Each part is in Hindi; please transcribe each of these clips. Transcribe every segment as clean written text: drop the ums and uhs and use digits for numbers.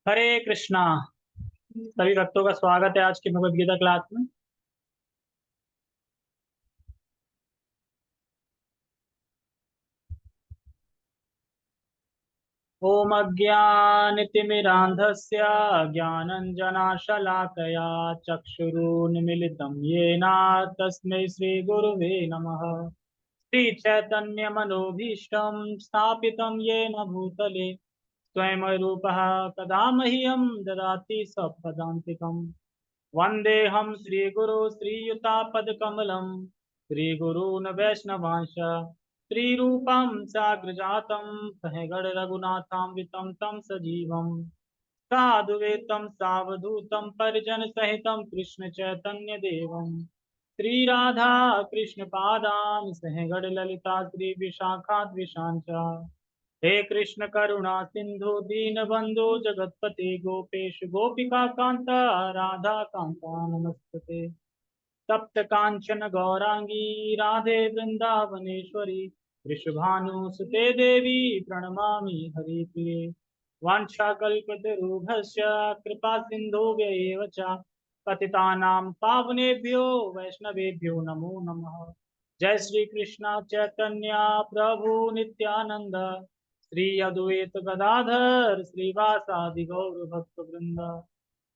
हरे कृष्णा। सभी भक्तों का स्वागत है आज की भगवद गीता क्लास में। ओम अज्ञानतिमिरान्धस्य ज्ञानञ्जनाशलाकया चक्षुरुन्मिलितं येन तस्मै श्रीगुरुवे नमः। श्रीचैतन्यमनोभीष्टं स्थापितं येन भूतले स्वयं रूपः कदा मह्यं ददाति स्वपदान्तिकम्। वन्देऽहं श्रीगुरो श्रीयुतापदकमलं श्रीगुरून् वैष्णवांश श्रीरूपं साग्रजातं सहगणरघुनाथान्वितं तं सजीवं साधुवेतं सावधूतं परिजनसहितं कृष्णचैतन्यदेवं श्रीराधा कृष्णपादान् सहगणललिता श्रीविशाखाद्विषां च। हे कृष्ण करुणा सिंधु दीनबंधु जगतपते गोपेश गोपिका कांता राधा कांता नमस्ते। तप्त कांचन गौरांगी राधे वृंदावनेश्वरी वृषभानुसुते देवी प्रणमामि हरिप्रिये। वाञ्छाकल्पतरुभ्यश्च कृपा सिन्धुभ्यैव च पतितानां पावनेभ्यो वैष्णवेभ्यो नमो नमः। जय श्री कृष्ण चैतन्य प्रभु नित्यानंद श्री अद्वैत गदाधर श्रीवासादि गौर भक्त वृंद।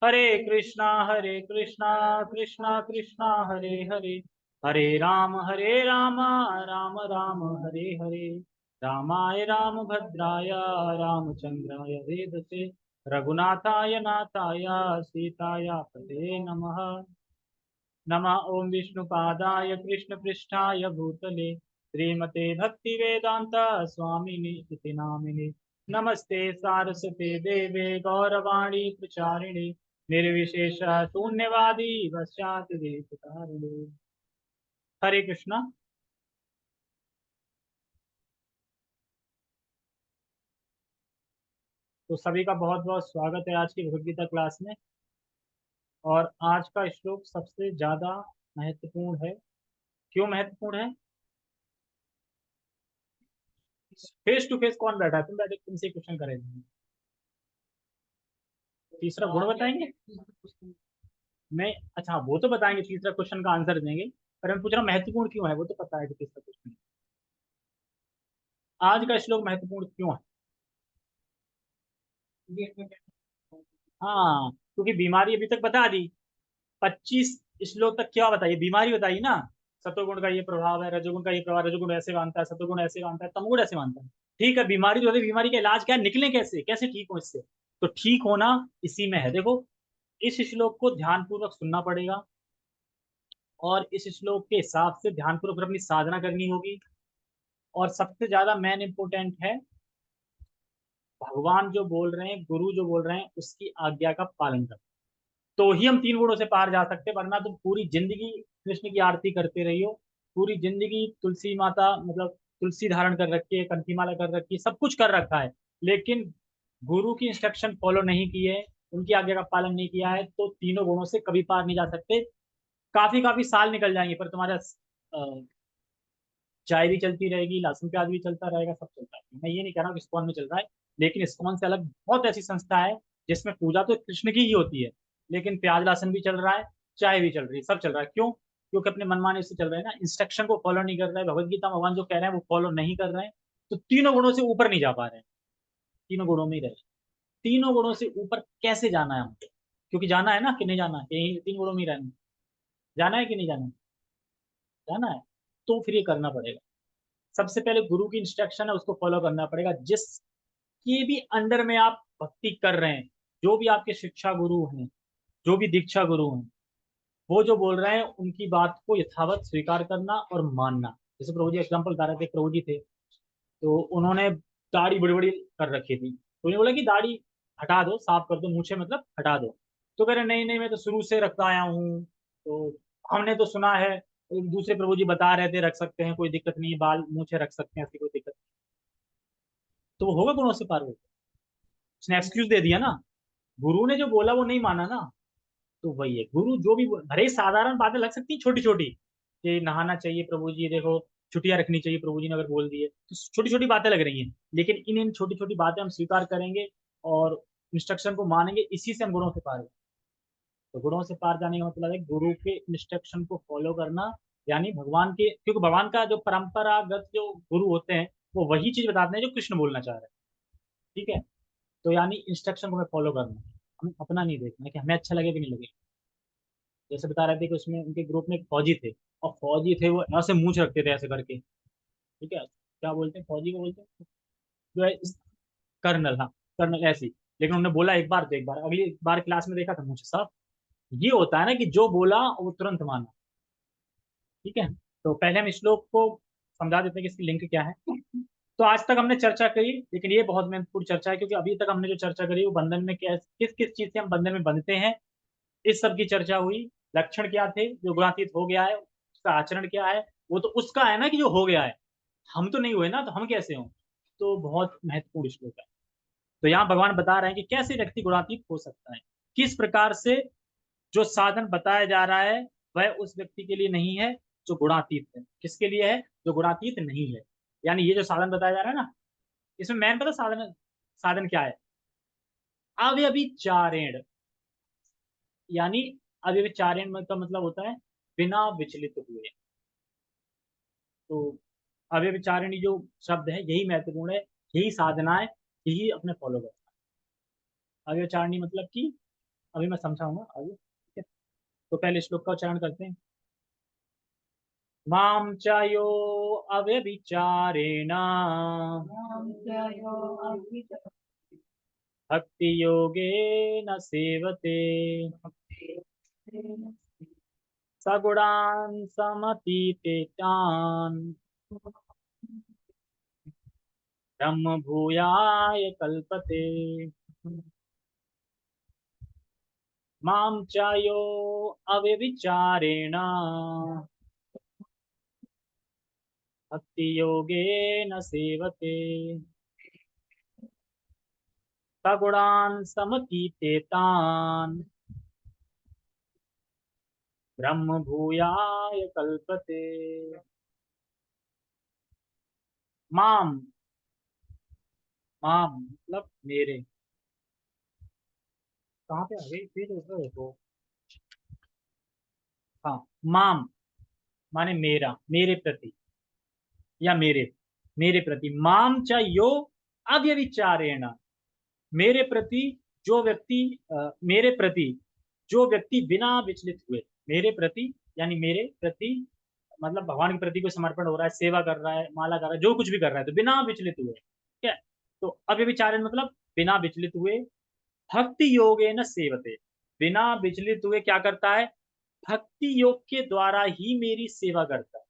हरे कृष्णा कृष्णा कृष्णा हरे हरे हरे राम राम राम हरे हरे। रामाय रामभद्राय रामचंद्राय वेदसे रघुनाथाय नाथाय सीताया पते नमः। नमः ओम विष्णुपादाय कृष्णपृष्ठाय भूतले श्रीमते भक्तिवेदांत स्वामिनि इति नामिने। नमस्ते सारस्वते देवे गौरवाणी प्रचारिणे निर्विशेष शून्यवादी पश्चात देशतारिणे। हरे कृष्णा। तो सभी का बहुत बहुत स्वागत है आज की भगवद गीता क्लास में। और आज का श्लोक सबसे ज्यादा महत्वपूर्ण है। क्यों महत्वपूर्ण है? फेस टू फेस कौन बैठा है? तुम बैठे, तुमसे क्वेश्चन करेंगे। तीसरा गुण बताएंगे। मैं अच्छा, वो तो बताएंगे, तीसरा क्वेश्चन का आंसर देंगे। पर मैं पूछ रहा हूँ महत्वपूर्ण क्यों है, वो तो पता है कि तीसरा क्वेश्चन। आज का श्लोक महत्वपूर्ण क्यों है? हाँ, क्योंकि बीमारी अभी तक बता दी। 25 श्लोक तक क्या बताइए, बीमारी बताइए ना। सतोगुण का ये प्रभाव है, रजोगुण का ये प्रभाव, रजोगुण ऐसे मानता है, सतोगुण ऐसे मानता है, तमोगुण ऐसे मानता है। ठीक है, बीमारी जो है, बीमारी का इलाज क्या है, निकले कैसे, कैसे ठीक हो इससे। तो ठीक होना इसी में है। देखो, इस श्लोक को ध्यानपूर्वक सुनना पड़ेगा और इस श्लोक के हिसाब से ध्यानपूर्वक अपनी साधना करनी होगी। और सबसे ज्यादा मेन इंपोर्टेंट है, भगवान जो बोल रहे हैं, गुरु जो बोल रहे हैं, उसकी आज्ञा का पालन कर, तो ही हम 3 गुणों से पार जा सकते हैं। वरना तुम पूरी जिंदगी कृष्ण की आरती करते रही हो, पूरी जिंदगी तुलसी माता मतलब तुलसी धारण कर रखी है, कंठी माला कर रखी है, सब कुछ कर रखा है, लेकिन गुरु की इंस्ट्रक्शन फॉलो नहीं की है, उनकी आज्ञा का पालन नहीं किया है, तो तीनों गुणों से कभी पार नहीं जा सकते। काफी काफी साल निकल जाएंगे, पर तुम्हारा चाय भी चलती रहेगी, लहसुन प्याज भी चलता रहेगा, सब चलता रहेगा। मैं ये नहीं कह रहा हूँ कि इस्कॉन में चल रहा है, लेकिन इस्कॉन से अलग बहुत ऐसी संस्था है जिसमें पूजा तो कृष्ण की ही होती है, लेकिन प्याज लहसुन भी चल रहा है, चाय भी चल रही है, सब चल रहा है। क्यों? क्योंकि अपने मनमाने से चल रहे हैं ना, इंस्ट्रक्शन को फॉलो नहीं कर रहे हैं, भगवत गीता भगवान जो कह रहे हैं वो फॉलो नहीं कर रहे हैं, तो तीनों गुणों से ऊपर नहीं जा पा रहे हैं। तीनों गुणों में ही रहे। तीनों गुणों से ऊपर कैसे जाना है हमको? क्योंकि जाना है ना, कि नहीं जाना है, यही 3 गुणों में ही रहना है। जाना है कि नहीं जाना है? जाना है। तो फिर ये करना पड़ेगा। सबसे पहले गुरु की इंस्ट्रक्शन है, उसको फॉलो करना पड़ेगा। जिसके भी अंडर में आप भक्ति कर रहे हैं, जो भी आपके शिक्षा गुरु हैं, जो भी दीक्षा गुरु हैं, वो जो बोल रहे हैं उनकी बात को यथावत स्वीकार करना और मानना। जैसे प्रभु जी एग्जाम्पल बता रहे थे, प्रभु जी थे तो उन्होंने दाढ़ी बड़ी बड़ी कर रखी थी, तो उन्होंने बोला कि दाढ़ी हटा दो, साफ कर दो, मूछे मतलब हटा दो। तो कह रहे नहीं नहीं, मैं तो शुरू से रखता आया हूँ। तो हमने तो सुना है, दूसरे प्रभु जी बता रहे थे रख सकते हैं, कोई दिक्कत नहीं है, बाल मूछे रख सकते हैं, ऐसी कोई दिक्कत। तो वो होगा गुणों से पार हो? उसने एक्सक्यूज दे दिया ना। गुरु ने जो बोला वो नहीं माना ना। तो वही है, गुरु जो भी भले साधारण बातें लग सकती छोटी छोटी, कि नहाना चाहिए प्रभु जी, देखो छुट्टियां रखनी चाहिए प्रभु जी ने अगर बोल दिए, तो छोटी छोटी बातें लग रही हैं, लेकिन इन इन छोटी छोटी बातें हम स्वीकार करेंगे और इंस्ट्रक्शन को मानेंगे, इसी से हम गुणों से पार। तो गुणों से पार जाने का मतलब है गुरु के इंस्ट्रक्शन को फॉलो करना, यानी भगवान के, क्योंकि भगवान का जो परंपरागत जो गुरु होते हैं वो वही चीज बताते हैं जो कृष्ण बोलना चाह रहे हैं। ठीक है, तो यानी इंस्ट्रक्शन को हमें फॉलो करना है, हमें अपना नहीं देखना है कि हमें अच्छा लगे कि नहीं लगे। जैसे बता रहे थे कि उसमें उनके ग्रुप में एक फौजी थे, और फौजी थे वो ऐसे मूंछ रखते थे ऐसे करके। ठीक है, क्या बोलते हैं फौजी को, बोलते हैं जो है कर्नल, हाँ कर्नल ऐसी। लेकिन उन्होंने बोला एक बार तो एक बार, अगली बार क्लास में देखा था मुझे साहब। ये होता है ना कि जो बोला वो तुरंत माना। ठीक है, तो पहले हम श्लोक को समझा देते हैं कि इसकी लिंक क्या है। तो आज तक हमने चर्चा करी, लेकिन ये बहुत महत्वपूर्ण चर्चा है, क्योंकि अभी तक हमने जो चर्चा करी वो बंधन में क्या, किस किस चीज से हम बंधन में बंधते हैं, इस सब की चर्चा हुई। लक्षण क्या थे, जो गुणातीत हो गया है उसका आचरण क्या है, वो तो उसका है ना कि जो हो गया है, हम तो नहीं हुए ना, तो हम कैसे हों। तो बहुत महत्वपूर्ण श्लोक है। तो यहाँ भगवान बता रहे हैं कि कैसे व्यक्ति गुणातीत हो सकता है, किस प्रकार से जो साधन बताया जा रहा है वह उस व्यक्ति के लिए नहीं है जो गुणातीत है। किसके लिए है, जो गुणातीत नहीं है। यानी ये जो साधन बताया जा रहा है ना, इसमें मैंने पता साधन, साधन क्या है, अव्यभिचारेण। यानी अव्यभिचारेण का मतलब होता है बिना विचलित हुए। तो अव्यभिचारिणी जो शब्द है यही महत्वपूर्ण है, यही साधना है, यही अपने फॉलो करना है। अव्यभिचारिणी मतलब कि अभी मैं समझाऊंगा आगे, ठीक है। तो पहले श्लोक का उच्चारण करते हैं। माम चायो अव्यभिचारेण भक्ति योगे न सेवते सगुणान् समतीते तान् ब्रह्म भूयाय कल्पते। माम चायो अव्यभिचारेण भक्ति योगे न सेवते सगुणान् समतीते तान् ब्रह्म भूयाय कल्पते। माम, माम मतलब मेरे, कहाँ पे आ गई फिर ऊपर देखो। हाँ, माम माने मेरा, मेरे प्रति, या मेरे, मेरे प्रति। माम च यो अव्यभिचारेण, मेरे प्रति जो व्यक्ति, मेरे प्रति जो व्यक्ति बिना विचलित हुए, मेरे प्रति यानी मेरे प्रति मतलब भगवान के प्रति कोई समर्पण हो रहा है, सेवा कर रहा है, माला कर रहा है, जो कुछ भी कर रहा है, तो बिना विचलित हुए। ठीक है, तो अव्यभिचारेण मतलब बिना विचलित हुए, भक्ति योगे न सेवते, बिना विचलित हुए क्या करता है, भक्ति योग के द्वारा ही मेरी सेवा करता है।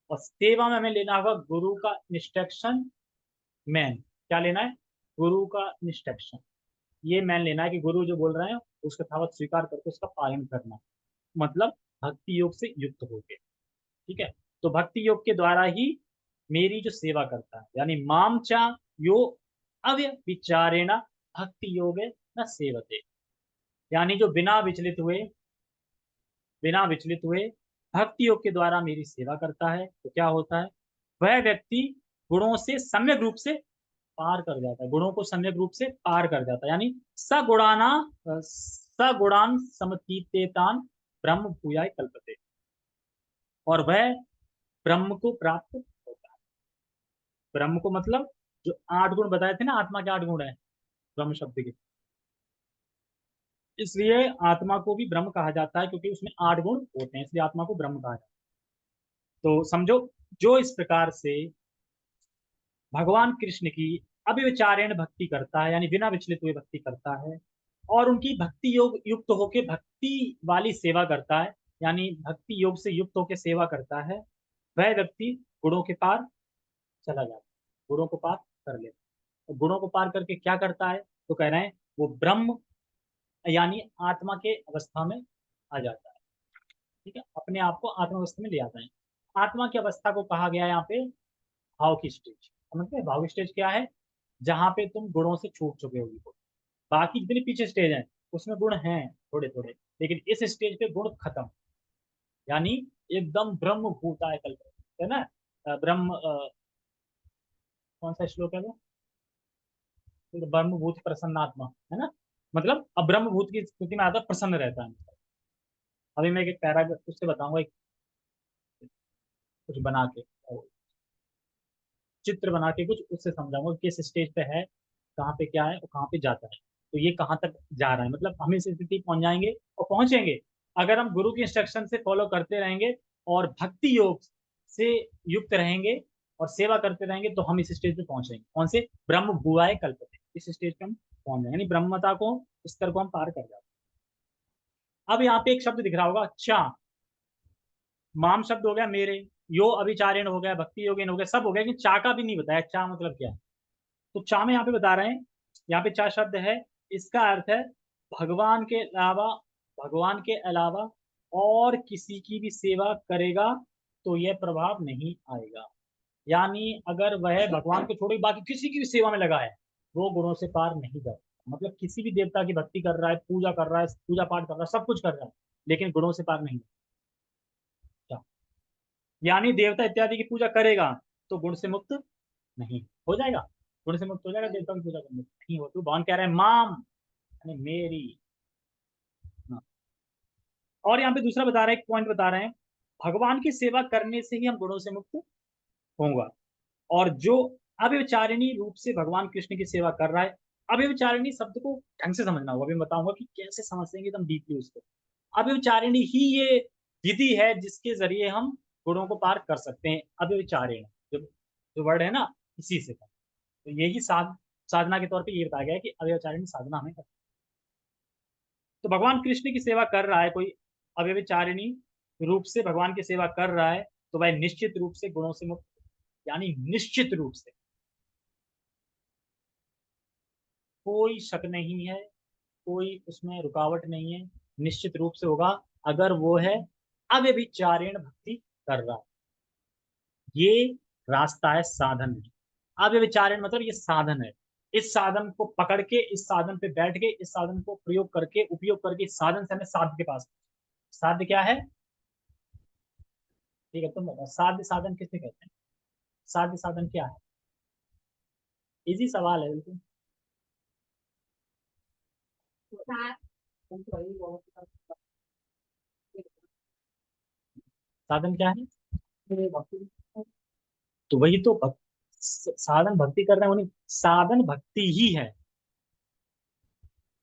और सेवा में हमें लेना होगा गुरु का इंस्ट्रक्शन, मैन क्या लेना है, गुरु का इंस्ट्रक्शन। ये मैन लेना है कि गुरु जो बोल रहे हैं उसका यथावत स्वीकार करके उसका पालन करना, मतलब भक्ति योग से युक्त होके। ठीक है, तो भक्ति योग के द्वारा ही मेरी जो सेवा करता है, यानी मामचा यो अव्य विचारेण भक्ति योग न सेवते, यानी जो बिना विचलित हुए, बिना विचलित हुए भक्ति योग के द्वारा मेरी सेवा करता है, तो क्या होता है, वह व्यक्ति गुणों से सम्यक रूप से पार कर जाता है, गुणों को सम्यक रूप से पार कर जाता है। यानी सगुणाना सगुणान समतीतेतान ब्रह्म भूयाय कल्पते, और वह ब्रह्म को प्राप्त होता है। ब्रह्म को मतलब जो 8 गुण बताए थे ना, आत्मा के 8 गुण है ब्रह्म शब्द के, इसलिए आत्मा को भी ब्रह्म कहा जाता है, क्योंकि उसमें 8 गुण होते हैं, इसलिए आत्मा को ब्रह्म कहा जाता है। तो समझो, जो इस प्रकार से भगवान कृष्ण की अभिविचारेण भक्ति करता है, यानी बिना विचलित हुए भक्ति करता है, और उनकी भक्ति योग युक्त होके भक्ति वाली सेवा करता है, यानी भक्ति योग से युक्त होके सेवा करता है, वह व्यक्ति गुणों के पार चला जाता है, गुणों को पार कर लेता है। तो गुणों को पार करके क्या करता है, तो कह रहे हैं वो ब्रह्म यानी आत्मा के अवस्था में आ जाता है। ठीक है, अपने आप को आत्मा अवस्था में ले आता है। आत्मा की अवस्था को कहा गया है यहाँ पे भाव की स्टेज। समझते हैं भाव की स्टेज क्या है, जहां पे तुम गुणों से छूट चुके हो। बाकी जितने पीछे स्टेज हैं उसमें गुण हैं थोड़े थोड़े, लेकिन इस स्टेज पे गुण खत्म, यानी एकदम ब्रह्म भूता है कल्प, है ना। ब्रह्म कौन सा श्लोक है वो, तो ब्रह्म भूत प्रसन्नात्मा, है ना। मतलब अब ब्रह्मभूत की स्थिति में आता प्रसन्न रहता है। अभी मैं एक पैराग्राफ उससे बताऊंगा, एक कुछ बना के और चित्र बना के कुछ उससे समझाऊंगा कि किस स्टेज पे है, कहाँ पे क्या है और कहाँ पे जाता है, तो ये कहाँ तक जा रहा है। मतलब हम इस स्थिति पहुंच जाएंगे और पहुंचेंगे अगर हम गुरु के इंस्ट्रक्शन से फॉलो करते रहेंगे और भक्ति योग से युक्त रहेंगे और सेवा करते रहेंगे, तो हम इस स्टेज पे पहुंचेंगे। कौन से? ब्रह्म भुआए कल्पते, इस स्टेज पे हम पहुंच जाएंगे, यानी ब्रह्मता को, स्तर को हम पार कर जाते हैं। अब यहाँ पे एक शब्द दिख रहा होगा, चा। माम शब्द हो गया मेरे, यो अभिचारेण हो गया, भक्ति योगेन हो गया, सब हो गया, लेकिन चा का भी नहीं बताया, चा मतलब क्या है। तो चा में यहाँ पे बता रहे हैं, यहाँ पे चा शब्द है, इसका अर्थ है भगवान के अलावा, भगवान के अलावा और किसी की भी सेवा करेगा तो यह प्रभाव नहीं आएगा। यानी अगर वह भगवान को छोड़ के बाकी किसी की भी सेवा में लगा है, वो गुणों से पार नहीं जाएगा। मतलब किसी भी देवता की भक्ति कर रहा है, पूजा कर रहा है, पूजा पाठ कर रहा है, सब कुछ कर रहा है, लेकिन गुणों से पार नहीं जाएगा। यानी देवता इत्यादि की पूजा करेगा तो गुण से मुक्त नहीं हो जाएगा, गुण से मुक्त हो जाएगा देवता की पूजा करने से नहीं हो। तो भगवान कह रहे हैं माम, यानी मेरी। हाँ। और यहाँ पे दूसरा बता रहे हैं, एक पॉइंट बता रहे हैं, भगवान की सेवा करने से ही हम गुणों से मुक्त होंगे। और जो अव्यभिचारिणी रूप से भगवान कृष्ण की सेवा कर रहा है, अव्यभिचारिणी शब्द को ढंग से समझना होगा, अभी मैं बताऊंगा कि कैसे समझेंगे एकदम डीपली उसको। अव्यभिचारिणी ही ये विधि है जिसके जरिए हम गुणों को पार कर सकते हैं। अव्यभिचारिणी जो जो वर्ड है ना, इसी से। तो यही साधना के तौर पे ये बताया गया है कि अव्यभिचारिणी साधना हमें करनी है। तो भगवान कृष्ण की सेवा कर रहा है कोई, अव्यभिचारिणी रूप से भगवान की सेवा कर रहा है, तो वह निश्चित रूप से गुणों से मुक्त, यानी निश्चित रूप से, कोई शक नहीं है, कोई उसमें रुकावट नहीं है, निश्चित रूप से होगा अगर वो है अव्यभिचारेण भक्ति कर रहा है। ये रास्ता है, साधन है। अव्यभिचारेण मतलब ये साधन है। इस साधन को पकड़ के, इस साधन पे बैठ के, इस साधन को प्रयोग करके, उपयोग करके, इस साधन से हमें साध्य के पास। साध्य क्या है? ठीक है, तुम बताओ, साध्य साधन किसे कहते हैं? साध्य साधन क्या है? इजी सवाल है बिल्कुल। साधन क्या है? तो वही तो साधन भक्ति कर रहे हैं, उन्हीं साधन भक्ति ही है।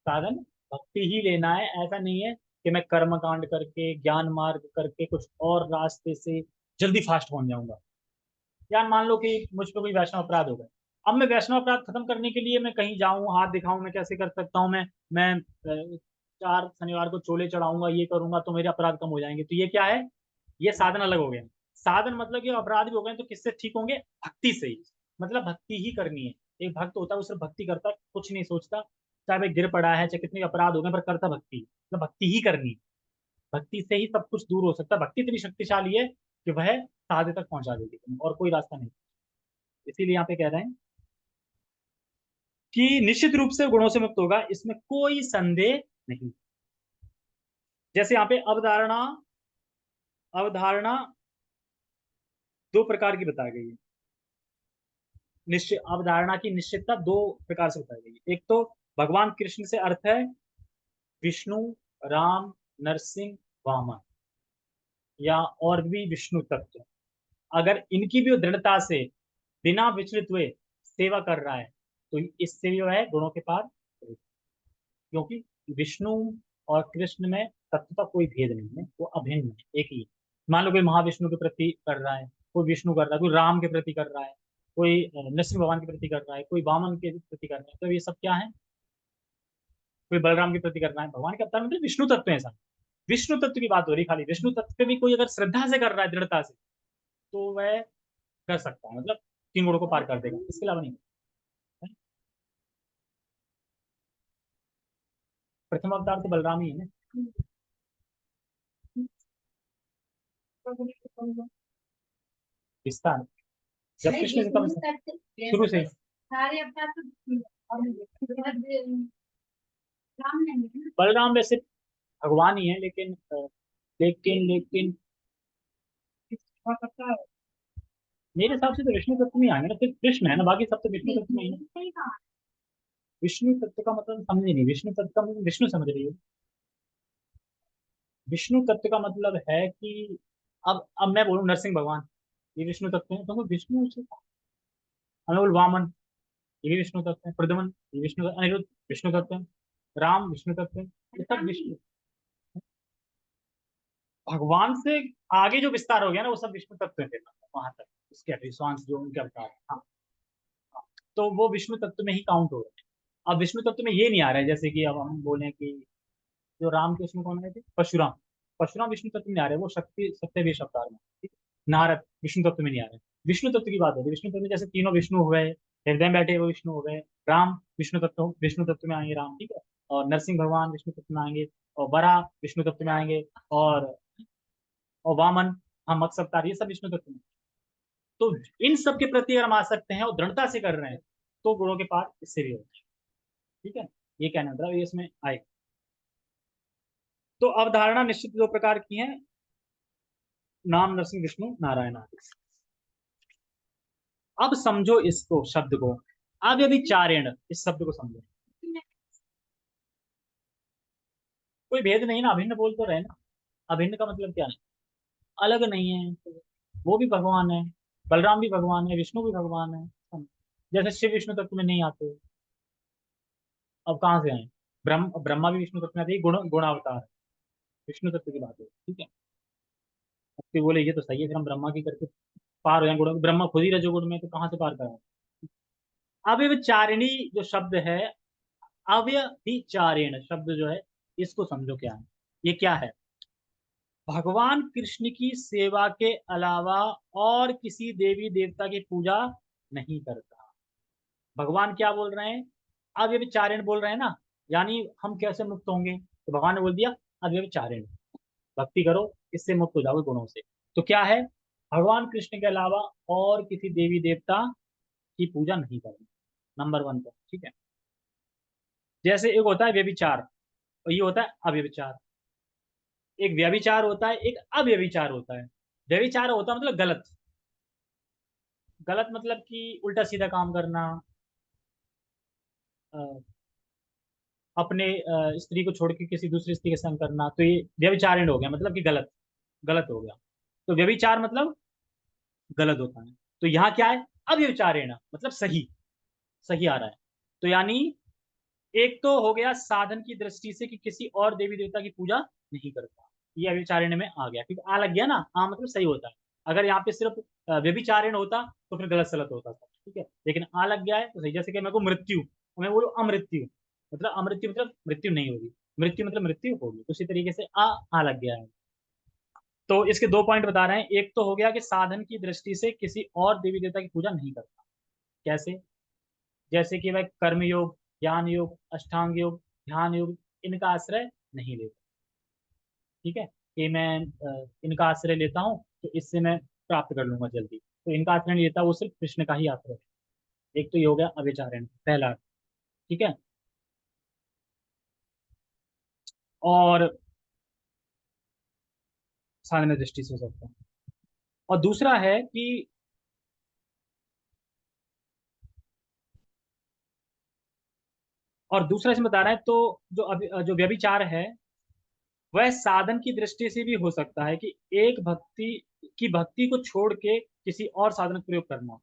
साधन भक्ति ही लेना है, ऐसा नहीं है कि मैं कर्म कांड करके, ज्ञान मार्ग करके, कुछ और रास्ते से जल्दी फास्ट पहुंच जाऊंगा। यार मान लो कि मुझ पर कोई वैष्णव अपराध हो गए, अब मैं वैष्णव अपराध खत्म करने के लिए मैं कहीं जाऊं, हाथ दिखाऊं, मैं कैसे कर सकता हूं? मैं 4 शनिवार को चोले चढ़ाऊंगा, ये करूंगा तो मेरे अपराध कम हो जाएंगे। तो ये क्या है? ये साधन अलग हो गए। साधन मतलब कि अपराध भी हो गए तो किससे ठीक होंगे? भक्ति से ही। मतलब भक्ति ही करनी है। एक भक्त होता है वो सिर्फ भक्ति करता है, कुछ नहीं सोचता, चाहे वह गिर पड़ा है, चाहे कितने अपराध हो गए, पर करता भक्ति, मतलब भक्ति ही करनी है। भक्ति से ही सब कुछ दूर हो सकता है। भक्ति इतनी शक्तिशाली है कि वह साधे तक पहुंचा देगी तुम्हें, और कोई रास्ता नहीं। इसीलिए यहाँ पे कह रहे हैं कि निश्चित रूप से गुणों से मुक्त होगा, इसमें कोई संदेह नहीं। जैसे यहाँ पे अवधारणा, अवधारणा 2 प्रकार की बताई गई है। निश्चित अवधारणा की निश्चितता 2 प्रकार से बताई गई है। एक तो भगवान कृष्ण से अर्थ है विष्णु, राम, नरसिंह, वामन, या और भी विष्णु तत्व। अगर इनकी भी दृढ़ता से बिना विचलित हुए सेवा कर रहा है, तो इससे जो है गुणों के पार, क्योंकि विष्णु और कृष्ण में तत्व का कोई भेद नहीं है, वो अभिन्न है, एक ही है। मान लो कोई महाविष्णु के प्रति कर रहा है, कोई विष्णु कर रहा है, कोई राम के प्रति कर रहा है, कोई नरसिंह भगवान के प्रति कर रहा है, कोई वामन के प्रति कर रहा है, तो ये सब क्या है? कोई बलराम के प्रति कर रहा है, भगवान के अवतार मतलब विष्णु तत्व है। सब विष्णु तत्व की बात हो रही, खाली विष्णु तत्व पे भी कोई अगर श्रद्धा से कर रहा है, दृढ़ता से, तो वह कर सकता है, मतलब 3 गुणों को पार कर देगा, इसके अलावा नहीं। प्रथम अवतार तो बलराम ही है ना। विस्तार जब कृष्ण से तब शुरू से सारे अवतार तो बलराम वैसे भगवान ही है, लेकिन मेरे हिसाब से तो विष्णु तत्व में आएंगे ना, फिर कृष्ण है ना, बाकी सब तो विष्णु तत्व में ही है। विष्णु तत्व का मतलब समझे नहीं, विष्णु तत्व का मतलब विष्णु समझ रही हो। विष्णु तत्व का मतलब है कि अब मैं बोलूँ नरसिंह भगवान, ये विष्णु तत्व है, तो विष्णु से हमें बोल वामन, ये भी विष्णु तत्व है, प्रद्युमन ये विष्णु, अनिरुद्ध विष्णु तत्व है, राम विष्णु तत्व है, ये सब विष्णु। भगवान से आगे जो विस्तार हो गया ना वो सब विष्णु तत्व है, वहां तक उसके रिस्वांस जो उनके अवतार, हाँ। तो वो विष्णु तत्व में ही काउंट हो रहे हैं। अब विष्णु तत्व में ये नहीं आ रहा है, जैसे कि अब हम बोले कि जो राम के उसमें कौन आए थे, परशुराम, परशुराम विष्णु तत्व में आ रहे हैं, वो शक्ति सत्य अवतार में, ठीक है? नारद विष्णु तत्व में नहीं आ रहे। विष्णु तत्व की बात होती है, विष्णु तत्व में जैसे तीनों विष्णु हो गए, हृदय में बैठे वो विष्णु हो गए, राम विष्णु तत्व में आएंगे राम, ठीक है, और नरसिंह भगवान विष्णु तत्व में आएंगे, और बरा विष्णु तत्व में आएंगे, और वामन, हम मत्स्य अवतार, ये सब विष्णु तत्व में। तो इन सब के प्रति अगर हम आ सकते हैं और दृढ़ता से कर रहे हैं तो गुणों के पार इससे भी होते हैं, ठीक है। ये कहना मतलब ये इसमें आए। तो अवधारणा निश्चित दो प्रकार की है, नाम नरसिंह विष्णु नारायण आदि। अब समझो इसको शब्द को, अब यदि चारेण इस शब्द को समझो, कोई भेद नहीं ना, अभिन्न बोल तो रहे ना। अभिन्न का मतलब क्या है, अलग नहीं है, वो भी भगवान है, बलराम भी भगवान है, विष्णु भी भगवान है, जैसे शिव विष्णु तत्व में नहीं आते, अब कहाँ से आए। ब्रह्मा भी विष्णु तत्व में आते हैं, गुणावतार है, विष्णु तत्व की बात है, ठीक है। अब कोई बोले ये तो सही है, फिर हम ब्रह्मा की करके पार हो जाए गुण, ब्रह्मा खुद ही रजोगुण में, तो कहाँ से पार करें। अव्यभिचारिणी जो शब्द है, अव्यभिचारेण शब्द जो है, इसको समझो क्या है। ये क्या है, भगवान कृष्ण की सेवा के अलावा और किसी देवी देवता की पूजा नहीं करता। भगवान क्या बोल रहे हैं, अव्यभिचारेण बोल रहे हैं ना, यानी हम कैसे मुक्त होंगे, तो भगवान ने बोल दिया अव्यभिचारेण, भक्ति करो, इससे मुक्त हो जाओगे गुणों से। तो क्या है, भगवान कृष्ण के अलावा और किसी देवी देवता की पूजा नहीं करनी, नंबर वन पर, ठीक है। जैसे एक होता है व्यभिचार, और ये होता है अव्यभिचार। एक व्यभिचार होता है, एक अव्यभिचार होता है। व्यभिचार होता है मतलब गलत, गलत मतलब कि उल्टा सीधा काम करना, अ, अपने स्त्री को छोड़ के किसी दूसरी स्त्री के संग करना, तो ये व्यभिचारण हो गया, मतलब कि गलत, गलत हो गया। तो व्यभिचार मतलब गलत होता है। तो यहाँ क्या है, अव्यभिचारेण मतलब सही, सही आ रहा है। तो यानी एक तो हो गया साधन की दृष्टि से कि किसी और देवी देवता की पूजा नहीं करता, ये अव्यभिचारिणी में आ गया, क्योंकि आ लग गया ना, आ मतलब सही होता है। अगर यहाँ पे सिर्फ व्यभिचारिण होता तो फिर गलत सलत होता था, ठीक है, लेकिन आ लग गया है तो सही। जैसे कि मेरे को मृत्यु, और मैं बोलूँ अमृत्यु, मतलब अमृत्यु मतलब मृत्यु नहीं होगी, मृत्यु मतलब मृत्यु होगी, उसी तरीके से आ लग गया है। तो इसके दो पॉइंट बता रहे हैं, एक तो हो गया कि साधन की दृष्टि से किसी और देवी देवता की पूजा नहीं करता। कैसे, जैसे कि भाई कर्म योग, ज्ञान योग, अष्टांग योग, ध्यान योग, इनका आश्रय नहीं लेता, ठीक है, कि मैं इनका आश्रय लेता हूँ तो इससे मैं प्राप्त कर लूंगा जल्दी, तो इनका आश्रय नहीं लेता, वो सिर्फ कृष्ण का ही आश्रय है। एक तो ये हो गया अविचारण पहला, ठीक है। और साधन दृष्टि से हो सकता है। और दूसरा है कि, और दूसरा इसमें बता रहा है, तो जो व्यभिचार है वह साधन की दृष्टि से भी हो सकता है, कि एक भक्ति को छोड़ के किसी और साधन का प्रयोग करना,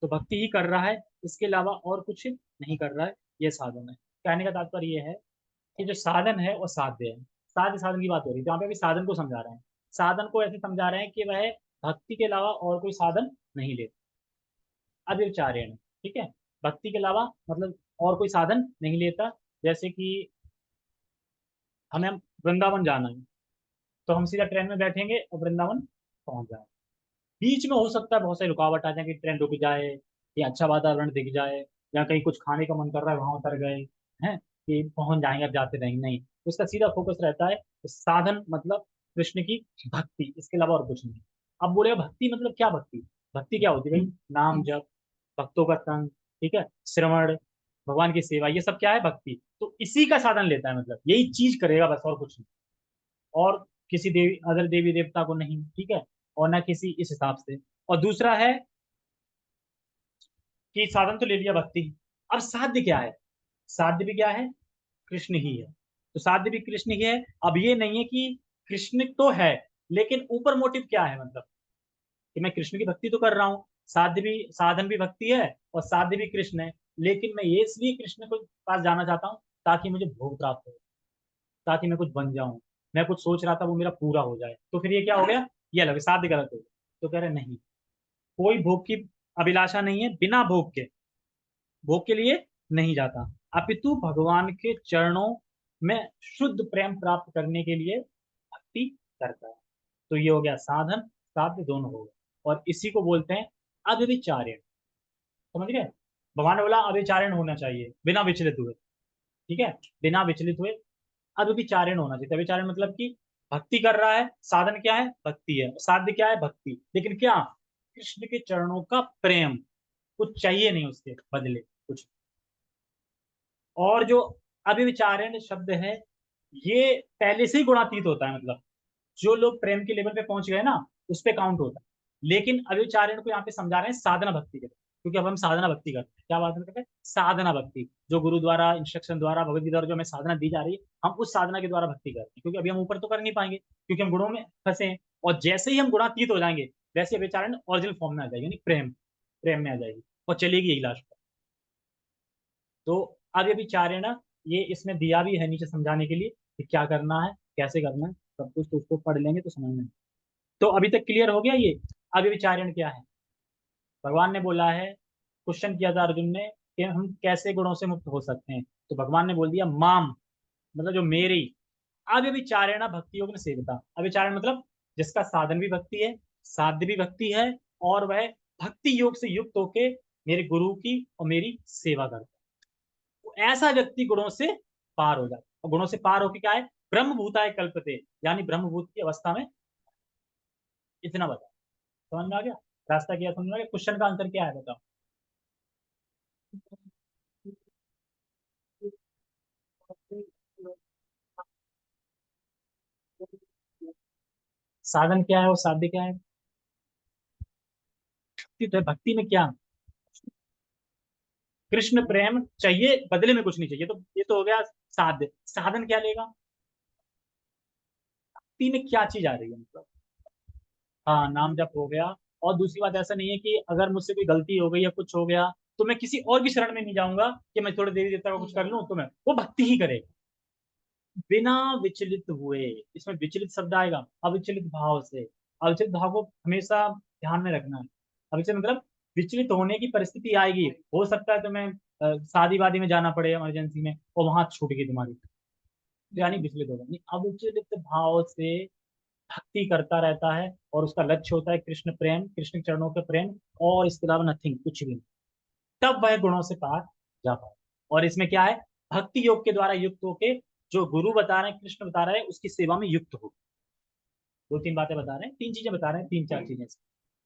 तो भक्ति ही कर रहा है, इसके अलावा और कुछ नहीं कर रहा है, ये साधन है। कहने का तात्पर्य ये है कि जो साधन है वो साध्य है, साध्य साधन की बात हो रही है, तो यहाँ पे अभी साधन को समझा रहे हैं, साधन को ऐसे समझा रहे हैं कि वह भक्ति के अलावा और कोई साधन नहीं लेता, अव्यभिचारेण, ठीक है। भक्ति के अलावा मतलब और कोई साधन नहीं लेता। जैसे कि हमें वृंदावन जाना है, तो हम सीधा ट्रेन में बैठेंगे और वृंदावन पहुंच जाए। बीच में हो सकता है बहुत सारी रुकावट आ जाए, कि ट्रेन रुक जाए, या अच्छा वातावरण दिख जाए, या कहीं कुछ खाने का मन कर रहा है वहां उतर गए हैं, कि पहुंच जाएंगे अब जाते रहेंगे, नहीं, उसका सीधा फोकस रहता है साधन मतलब कृष्ण की भक्ति, इसके अलावा और कुछ नहीं। अब बोले भक्ति मतलब क्या, भक्ति, भक्ति क्या होती है भाई, नाम जप, भक्तों का संग, ठीक है, श्रवण, भगवान की सेवा, ये सब क्या है भक्ति, तो इसी का साधन लेता है, मतलब यही चीज करेगा बस, और कुछ नहीं, और किसी देवी अदर देवी देवता को नहीं, ठीक है, और ना किसी इस हिसाब से। और दूसरा है कि साधन तो ले लिया भक्ति, अब साध्य क्या है, साध्य भी क्या है, कृष्ण ही है। तो साध्य भी कृष्ण ही है। अब ये नहीं है कि कृष्ण तो है, लेकिन ऊपर मोटिव क्या है, मतलब कि मैं कृष्ण की भक्ति तो कर रहा हूँ, साध्य भी, साधन भी भक्ति है और साध्य भी कृष्ण है, लेकिन मैं ये इसलिए कृष्ण के पास जाना चाहता हूँ ताकि मुझे भोग प्राप्त हो, ताकि मैं कुछ बन जाऊं, मैं कुछ सोच रहा था वो मेरा पूरा हो जाए। तो फिर ये क्या हो गया, ये अलग साध्य गलत हो गया। तो कह रहे नहीं, कोई भोग की अभिलाषा नहीं है, बिना भोग के, भोग के लिए नहीं जाता, अपितु भगवान के चरणों में शुद्ध प्रेम प्राप्त करने के लिए भक्ति करता है। तो ये हो गया साधन साध्य दोनों हो गए, और इसी को बोलते हैं अव्यभिचार्य। समझ गए, भगवान ने बोला अव्यभिचारण होना चाहिए बिना विचलित हुए, ठीक है, बिना विचलित हुए अव्यभिचारण होना चाहिए। अव्यभिचारण मतलब कि भक्ति कर रहा है, साधन क्या है, भक्ति है, साध्य क्या है, भक्ति, लेकिन क्या, कृष्ण के चरणों का प्रेम, कुछ चाहिए नहीं उसके बदले कुछ। और जो अभिविचारण शब्द है, ये पहले से ही गुणातीत होता है, मतलब जो लोग प्रेम के लेवल पे पहुंच गए ना, उस पे काउंट होता है। लेकिन अभिचारण को यहाँ पे समझा रहे हैं साधना भक्ति के, क्योंकि अब हम साधना भक्ति करते हैं। क्या बात करते हैं, साधना भक्ति, जो गुरु द्वारा, इंस्ट्रक्शन द्वारा, भगवत गीता द्वारा जो हमें साधना दी जा रही है, हम उस साधना के द्वारा भक्ति करते हैं, क्योंकि अभी हम ऊपर तो कर नहीं पाएंगे क्योंकि हम गुणों में फंसे हैं। और जैसे ही हम गुणातीत हो जाएंगे, वैसे अभिचारण ओरिजिनल फॉर्म में आ जाएगी, यानी प्रेम, प्रेम में आ जाएगी और चलेगी यही लास्ट तक। तो अब ये विचारण, ये इसमें दिया भी है नीचे समझाने के लिए कि क्या करना है, कैसे करना है, सब कुछ तो उसको पढ़ लेंगे तो समझ में। तो अभी तक क्लियर हो गया ये अब ये विचारण क्या है। भगवान ने बोला है, क्वेश्चन किया था अर्जुन ने कि हम कैसे गुणों से मुक्त हो सकते हैं, तो भगवान ने बोल दिया माम, मतलब जो मेरी, अब ये विचारण भक्ति योग में सेवता। अब विचारण मतलब जिसका साधन भी भक्ति है, साध्य भी भक्ति है, और वह भक्ति योग से युक्त होके मेरे गुरु की और मेरी सेवा करता है, तो ऐसा व्यक्ति गुणों से पार हो जाता है। और गुणों से पार होके क्या है, ब्रह्मभूताय कल्पते, यानी ब्रह्मभूत की अवस्था में। इतना बता, समझ में आ गया, रास्ता क्या समझ में आ गया, क्वेश्चन का आंसर क्या है बताओ। साधन क्या है और साध्य क्या है, भक्ति तो है, भक्ति में क्या, कृष्ण प्रेम चाहिए, बदले में कुछ नहीं चाहिए, तो ये तो हो गया साध्य। साधन क्या लेगा, भक्ति में क्या चीज आ रही है, मतलब हाँ नाम जप हो गया। और दूसरी बात, ऐसा नहीं है कि अगर मुझसे कोई गलती हो गई या कुछ हो गया तो मैं किसी और की शरण में नहीं जाऊंगा कि मैं थोड़ी देरी देवता का कुछ कर लूं, तो मैं वो भक्ति ही करेगा बिना विचलित हुए। इसमें विचलित शब्द आएगा, अविचलित भाव से। अविचलित भाव को हमेशा ध्यान में रखना है। अविचलित मतलब विचलित होने की परिस्थिति आएगी, हो सकता है तुम्हें शादी वादी में जाना पड़े इमरजेंसी में और वहां छूट गई तुम्हारी, तो यानी विचलित होगा नहीं, अविचलित भाव से भक्ति करता रहता है, और उसका लक्ष्य होता है कृष्ण प्रेम, कृष्ण के चरणों का प्रेम, और इसके अलावा नथिंग, कुछ भी नहीं। तब वह गुणों से पार जा पाए। और इसमें क्या है, भक्ति योग के द्वारा युक्त होके, जो गुरु बता रहे हैं, कृष्ण बता रहे हैं, उसकी सेवा में युक्त हो। दो तीन बातें बता रहे हैं, तीन चीजें बता रहे हैं, तीन चार चीजें।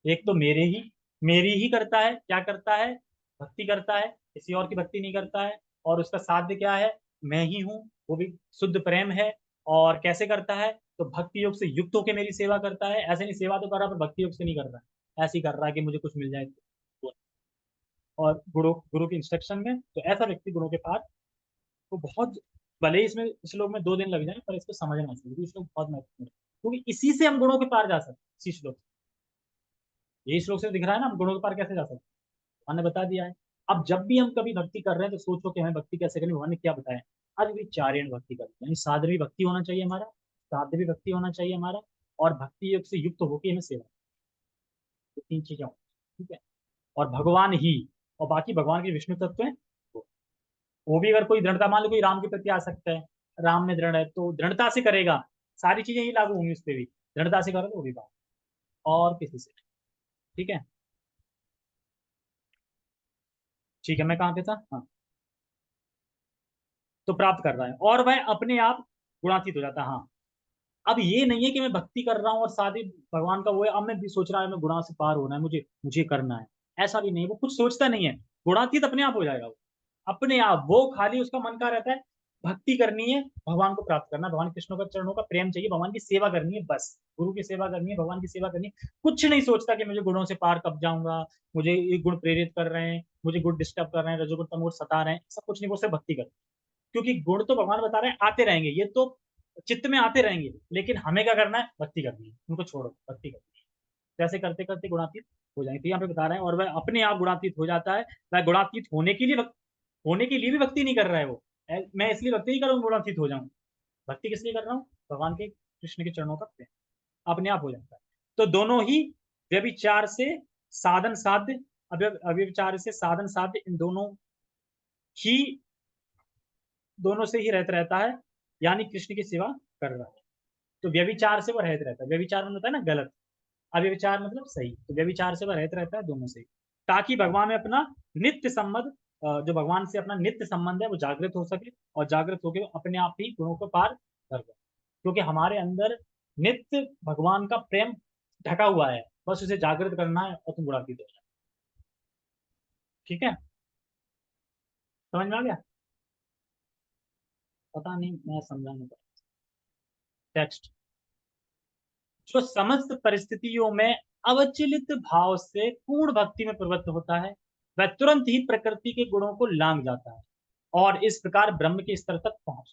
एक तो मेरी ही करता है, क्या करता है, भक्ति करता है, किसी और की भक्ति नहीं करता है। और उसका साध्य क्या है, मैं ही हूँ, वो भी शुद्ध प्रेम है। और कैसे करता है, तो भक्ति योग से युक्त होकर मेरी सेवा करता है। ऐसे नहीं सेवा तो कर रहा, पर भक्ति योग से नहीं कर रहा है, ऐसे ही कर रहा है कि मुझे कुछ मिल जाए तो। और गुरु गुरु के इंस्ट्रक्शन में, तो ऐसा व्यक्ति गुरु के पास, तो बहुत, भले ही इसमें श्लोक में 2 दिन लग जाए, पर इसको समझना चाहिए क्योंकि श्लोक बहुत महत्वपूर्ण है, क्योंकि इसी से हम गुणों के पार जा सकते हैं, इसी श्लोक से। यही श्लोक से दिख रहा है ना हम गुणों के पार कैसे जा सकते हैं, भगवान ने बता दिया है। अब जब भी हम कभी भक्ति कर रहे हैं तो सोचो कि हमें भक्ति कैसे करनी, भगवान ने क्या बताया। आज भी चारण भक्ति करते हैं, यानी साधन भी भक्ति होना चाहिए हमारा, साध्य भी भक्ति होना चाहिए हमारा, और भक्ति योग से युक्त होकर हमें सेवा, ये तीन चीजें हों, ठीक है। और भगवान ही, और बाकी भगवान के विष्णु तत्व हैं, वो भी, अगर कोई दृढ़ता, मान लो कोई राम के प्रति आ सकता है, राम में दृढ़ है तो दृढ़ता से करेगा, सारी चीजें ही लागू होंगी उस पर भी, दृढ़ता से करो तो वो भी बात, और किसी से, ठीक है। ठीक है, मैं कहाँ पे था, हाँ। तो प्राप्त कर रहा है और वह अपने आप गुणातीत हो जाता है, हाँ। अब ये नहीं है कि मैं भक्ति कर रहा हूँ और साथ ही भगवान का वो है, अब मैं भी सोच रहा है मैं गुणा से पार होना है, मुझे मुझे करना है, ऐसा भी नहीं, वो कुछ सोचता नहीं है, गुणातीत अपने आप हो जाएगा वो, अपने आप, वो खाली उसका मन का रहता है, भक्ति करनी है, भगवान को प्राप्त करना, भगवान कृष्ण का चरणों का प्रेम चाहिए, भगवान की सेवा करनी है, बस गुरु की सेवा करनी है, भगवान की सेवा करनी है। कुछ नहीं सोचता कि मुझे गुणों से पार कब जाऊंगा, मुझे ये गुण प्रेरित कर रहे हैं, मुझे गुण डिस्टर्ब कर रहे हैं, रजोगुण तमोगुण सता रहे हैं, सब कुछ नहीं, वो सिर्फ भक्ति कर। क्योंकि गुण तो भगवान बता रहे हैं आते रहेंगे, ये तो चित्त में आते रहेंगे, लेकिन हमें क्या करना है, भक्ति करनी है, उनको छोड़ो, भक्ति करनी है। जैसे करते करते गुणातीत हो जाएंगे, तो यहाँ पे बता रहे हैं, और वह अपने आप गुणातीत हो जाता है। वह गुणातीत होने के लिए भी भक्ति नहीं कर रहा है वो, मैं इसलिए भक्ति नहीं कर रहा हूँ गुणातीत हो जाऊं, भक्ति किस लिए कर रहा हूँ, भगवान के कृष्ण के चरणों का प्रेम, अपने आप हो जाता है। तो दोनों ही व्यभिचार से साधन साध्य, अव्यभिचार से साधन साध्य, इन ही दोनों से ही रहता रहता है, यानी कृष्ण की सेवा कर रहा है। तो व्यभिचार से वो रहता रहता है, व्यभिचार मतलब होता है ना गलत, अव्यभिचार मतलब सही, तो व्यभिचार से वह रहता रहता है दोनों से, ताकि भगवान में अपना नित्य संबंध, जो भगवान से अपना नित्य संबंध है वो जागृत हो सके, और जागृत होकर अपने आप ही गुणों को पार कर जाए। क्योंकि हमारे अंदर नित्य भगवान का प्रेम ढका हुआ है, बस उसे जागृत करना है और तुम गुणातीत हो जाए। ठीक है, समझ में आ गया? पता नहीं, मैं समझा नहीं पाया। टेक्स्ट, जो समस्त परिस्थितियों में अवचलित भाव से पूर्ण भक्ति में प्रवृत्त होता है, वह तुरंत ही प्रकृति के गुणों को लांघ जाता है और इस प्रकार ब्रह्म के स्तर तक पहुंच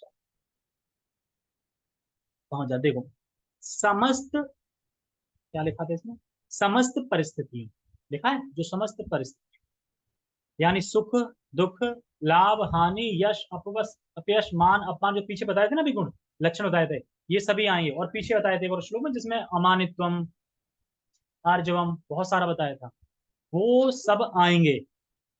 जा। देखो, समस्त, क्या लिखा था इसमें, समस्त परिस्थितियों, लिखा है जो समस्त परिस्थिति, यानी सुख दुख, लाभ हानि, यश अपवस अपयश, मान अपमान, जो पीछे बताए थे ना अभी गुण लक्षण बताए थे, ये सभी आएंगे। और पीछे बताए थे और श्लोक में जिसमें अमानित्वम, आर्जवम, बहुत सारा बताया था, वो सब आएंगे।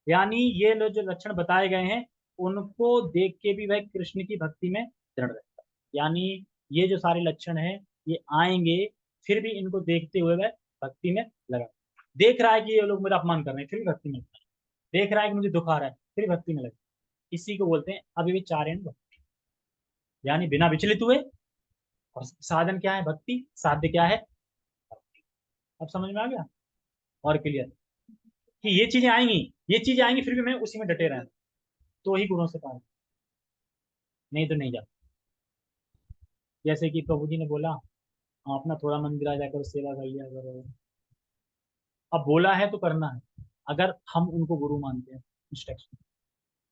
यानी ये लोग जो लक्षण बताए गए हैं, उनको देख के भी वह कृष्ण की भक्ति में दृढ़ रहता है। यानी ये जो सारे लक्षण हैं ये आएंगे, फिर भी इनको देखते हुए वह भक्ति में लगा। देख रहा है कि ये लोग मेरा अपमान कर रहे हैं, फिर भी भक्ति में लगा। देख रहा है कि मुझे दुख आ रहा है, फिर भी भक्ति में लगा। इसी को बोलते हैं अविचारेण भक्ति, यानी बिना विचलित हुए। और साधन क्या है, भक्ति, साध्य क्या है, भक्ति। अब समझ में आ गया और क्लियर कि ये चीजें आएंगी, ये चीजें आएंगी, फिर भी मैं उसी में डटे रहना, तो ही गुणों से पार, नहीं तो नहीं जा। जैसे कि प्रभु जी ने बोला, अपना थोड़ा मंदिर आ जाकर सेवा कर लिया करो। अब बोला है तो करना है, अगर हम उनको गुरु मानते हैं, इंस्ट्रक्शन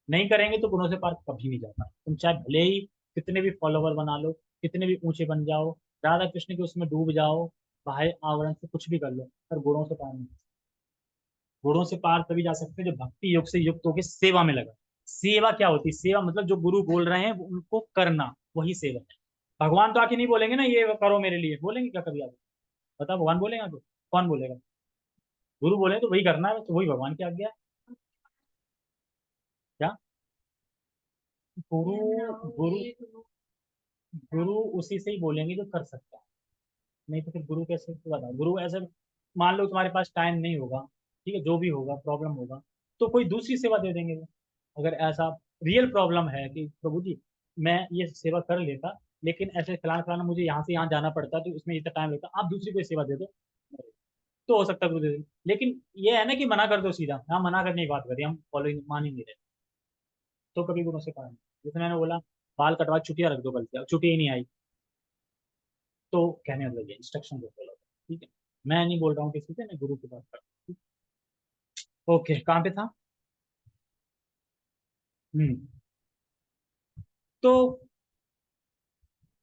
नहीं करेंगे तो गुणों से पार कभी नहीं जाता। तुम चाहे भले ही कितने भी फॉलोवर बना लो, कितने भी ऊंचे बन जाओ, राधा कृष्ण के उसमें डूब जाओ, बाह्य आवरण से कुछ भी कर लो, पर गुणों से पार नहीं। गुणों से पार तभी जा सकते हैं जो भक्ति योग से युक्त होकर सेवा में लगा। सेवा क्या होती है, सेवा मतलब जो गुरु बोल रहे हैं उनको करना, वही सेवा है। भगवान तो आके नहीं बोलेंगे ना ये करो मेरे लिए, बोलेंगे क्या कभी आप? बताओ, भगवान बोलेगा तो कौन बोलेगा? गुरु बोले तो वही करना है, तो वही भगवान की आज्ञा है। क्या? गुरु, गुरु गुरु उसी से ही बोलेंगे जो कर सकता है, नहीं तो फिर गुरु कैसे बताओ? गुरु ऐसे, मान लो तुम्हारे पास टाइम नहीं होगा, ठीक है, जो भी होगा प्रॉब्लम होगा, तो कोई दूसरी सेवा दे देंगे वो। अगर ऐसा रियल प्रॉब्लम है कि प्रभु जी मैं ये सेवा कर लेता, लेकिन ऐसे फलाना फलाना मुझे यहाँ से यहाँ जाना पड़ता, तो इसमें इतना टाइम लगता, आप दूसरी कोई सेवा दे दो, तो हो सकता है गुरु दे दें। लेकिन ये है ना कि मना कर दो सीधा, हाँ मना करने की बात करिए, हम फॉलोइंग मान ही नहीं रहे, तो कभी गुरु से कहा नहीं। जैसे मैंने बोला, बाल कटवा छुट्टियां रख दो कल से, अब छुट्टी ही नहीं आई, तो कहने लगे इंस्ट्रक्शन को फॉलो करो, ठीक है। मैं नहीं बोल रहा हूँ किसी से, मैं गुरु की बात कर रहा हूँ। ओके, कहाँ पे था? हम्म। तो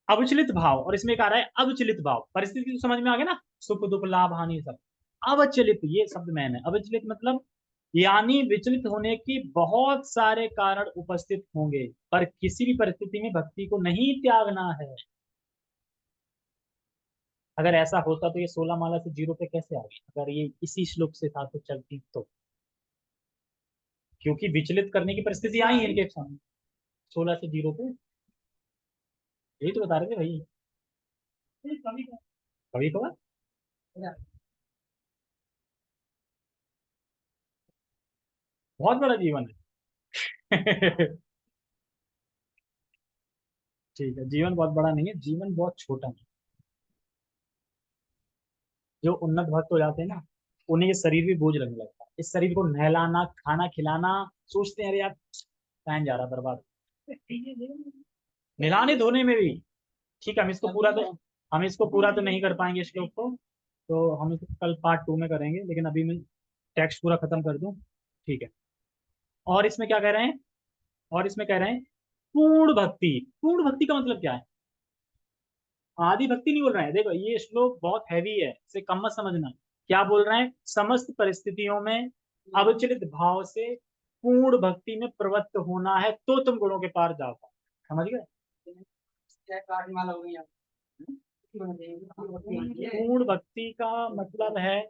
अविचलित भाव, और इसमें एक आ रहा है अविचलित भाव, परिस्थिति तो समझ में आ गया ना, सुख दुख लाभ हानि सब। अविचलित, ये शब्द मैंने है, अविचलित मतलब यानी विचलित होने की बहुत सारे कारण उपस्थित होंगे, पर किसी भी परिस्थिति में भक्ति को नहीं त्यागना है। अगर ऐसा होता तो ये 16 माला से जीरो पे कैसे आ गई, अगर ये इसी श्लोक से था तो चलती तो, क्योंकि विचलित करने की परिस्थिति आई है इनके सामने, 16 से जीरो पे, यही तो बता रहे थे भाई। कभी कभार, बहुत बड़ा जीवन है। ठीक है, जीवन बहुत बड़ा नहीं है, जीवन बहुत छोटा है। जो उन्नत भक्त हो जाते हैं ना, उन्हें ये शरीर भी बोझ लगने लगता है, इस शरीर को नहलाना खाना खिलाना, सोचते हैं अरे यार टाइम जा रहा बर्बाद, नहलाने धोने में भी। ठीक है, हम इसको पूरा तो नहीं कर पाएंगे श्लोक को, तो हम इसको कल पार्ट 2 में करेंगे, लेकिन अभी मैं टेक्स्ट पूरा खत्म कर दूं। ठीक है। और इसमें क्या कह रहे हैं, और इसमें कह रहे हैं पूर्ण भक्ति। पूर्ण भक्ति का मतलब क्या है? आदि भक्ति नहीं बोल रहे हैं, देखो ये श्लोक बहुत हैवी है, इसे कम मत समझना। क्या बोल रहे हैं? समस्त परिस्थितियों में अविचलित भाव से पूर्ण भक्ति में प्रवृत्त होना है, तो तुम गुणों के पार जाओ। समझ गए? पूर्ण भक्ति का मतलब है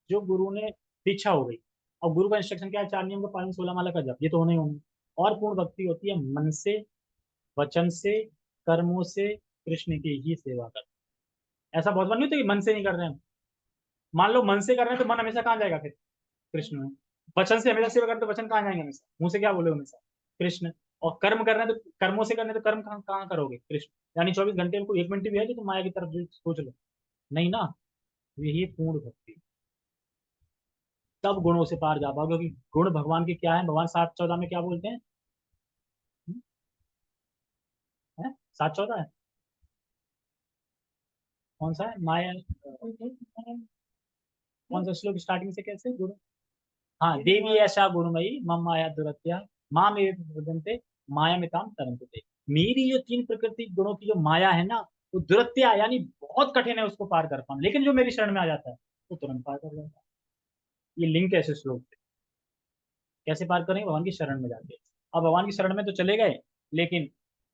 जो गुरु ने दीक्षा हो गई, और गुरु का इंस्ट्रक्शन क्या है? 4 नियम का पालन, 16 माला का जप, ये तो होना ही होना। और पूर्ण भक्ति होती है मन से, वचन से, कर्मों से कृष्ण की ही सेवा कर। ऐसा बहुत बार नहीं होता कि मन से नहीं कर रहे हैं। मान लो मन से कर रहे हैं, तो मन हमेशा कहाँ जाएगा फिर? कृष्ण में। वचन से हमेशा सेवा करते तो वचन कहाँ जाएंगे हमेशा? मुंह से क्या बोले हमेशा? कृष्ण। और कर्म कर रहे हैं तो कर्मों से करने तो कर्म कहाँ कहाँ करोगे? कृष्ण। यानी 24 घंटे में कोई 1 मिनट भी है जो तुम माया की तरफ सोच लो, नहीं ना। यही पूर्ण भक्ति। तब गुणों से पार जा पाओगे, क्योंकि गुण भगवान के क्या है? भगवान 7:14 में क्या बोलते हैं? हम्म, है 7:14 है? कौन सा है? माया कौन सा श्लोक स्टार्टिंग से कैसे गुरु? हाँ, देवी ऐसा गुणमयी मम माया दुरत्या माम एव भजन्ते माया मिताम तरन्ते। मेरी जो 3 प्रकृति गुणों की जो माया है ना, वो दुरत्या यानी बहुत कठिन है उसको पार कर पाना, लेकिन जो मेरी शरण में आ जाता है वो तुरंत पार कर जाता है। ये लिंक है ऐसे श्लोक से। कैसे पार करेंगे? भगवान की शरण में जाके। अब भगवान की शरण में तो चले गए, लेकिन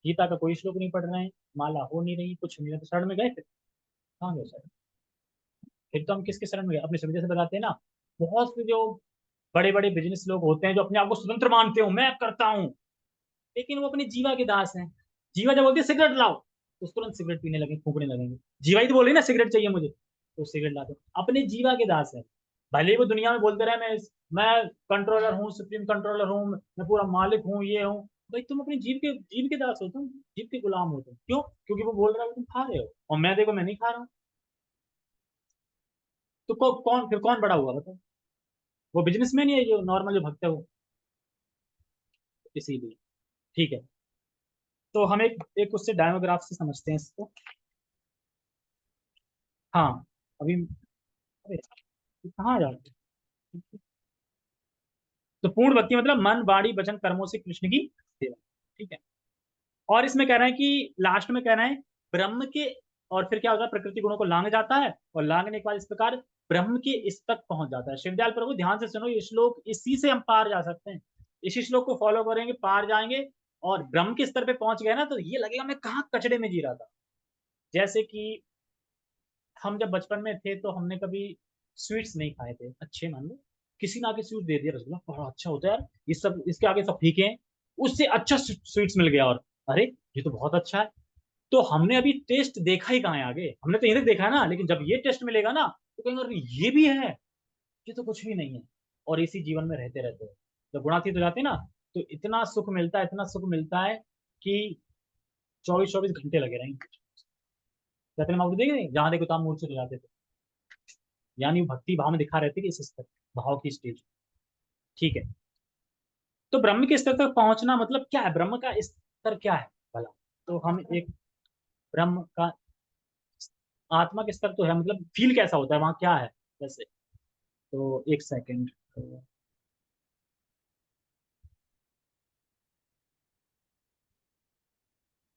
गीता का कोई श्लोक नहीं पढ़ रहे हैं, माला हो नहीं रही, कुछ नहीं है, तो शरण में गए फिर कहाँ गए शरण? फिर तो हम किसके शरण में गए? अपनी सुविधा से बताते हैं ना। बहुत से जो बड़े बड़े बिजनेस लोग होते हैं जो अपने आप को स्वतंत्र मानते हो, मैं करता हूँ, लेकिन वो अपनी जीवा के दास हैं। जीवा जब बोलती है सिगरेट लाओ, तो तुरंत सिगरेट पीने लगे, फूकने लगेंगे। जीवा ही तो बोल रही है ना सिगरेट चाहिए मुझे, तो सिगरेट ला दो। अपने जीवा के दास है। भले ही वो दुनिया में बोलते रहे मैं कंट्रोलर हूँ, सुप्रीम कंट्रोलर हूँ, मैं पूरा मालिक हूँ, ये हूँ। भाई तुम अपनी जीव के दास हो, तुम जीव के गुलाम हो। तुम क्यों? क्योंकि वो बोल रहा है तुम खा रहे हो, और मैं देखो मैं नहीं खा रहा हूँ। तो कौन फिर कौन बड़ा हुआ बताओ? वो बिजनेसमैन ही है जो नॉर्मल जो भक्त है वो। इसीलिए। ठीक है। तो हम एक एक उससे डायमोग्राफ से समझते हैं इसको। हाँ। अभी अरे कहाँ जाते हैं? तो पूर्ण भक्ति मतलब मन वाणी वचन कर्मों से कृष्ण की सेवा। ठीक है। और इसमें कह रहे हैं कि लास्ट में कह रहे हैं ब्रह्म के, और फिर क्या होता है? प्रकृति गुणों को लांग जाता है, और लांगने के बाद इस प्रकार ब्रह्म के इस तक पहुंच जाता है। शिवदयाल प्रभु ध्यान से सुनो, ये श्लोक इसी से हम पार जा सकते हैं। इसी श्लोक को फॉलो करेंगे, पार जाएंगे। और ब्रह्म के स्तर पे पहुंच गए ना, तो ये लगेगा मैं कहाँ कचड़े में जी रहा था। जैसे कि हम जब बचपन में थे तो हमने कभी स्वीट्स नहीं खाए थे अच्छे, मान लो किसी ने आके स्वीट दे दिया, रसगुल्ला बड़ा अच्छा होता है यार, ये सब इसके आगे सब फीके हैं, उससे अच्छा स्वीट्स मिल गया, और अरे ये तो बहुत अच्छा है। तो हमने अभी टेस्ट देखा ही कहाँ है आगे? हमने तो इन्हें देखा है ना, लेकिन जब ये टेस्ट मिलेगा ना तो कहेंगे अरे ये भी है, ये तो कुछ भी नहीं है। और इसी जीवन में रहते रहते जब गुणातीत हो जाते हैं ना, तो इतना सुख मिलता है, इतना सुख मिलता है कि 24-24 घंटे लगे रहेंगे। चैतन्य महाप्रभु देखे जहां देखो तहां मूर्छित हो जाते थे, यानी भक्ति भाव में दिखा रहे थे कि इस स्तर भाव की स्टेज। ठीक है। तो ब्रह्म के स्तर तक पहुंचना मतलब क्या है? ब्रह्म का स्तर क्या है भला? तो हम एक ब्रह्म का आत्मा के स्तर तो है, मतलब फील कैसा होता है वहां, क्या है वैसे? तो एक सेकंड। तो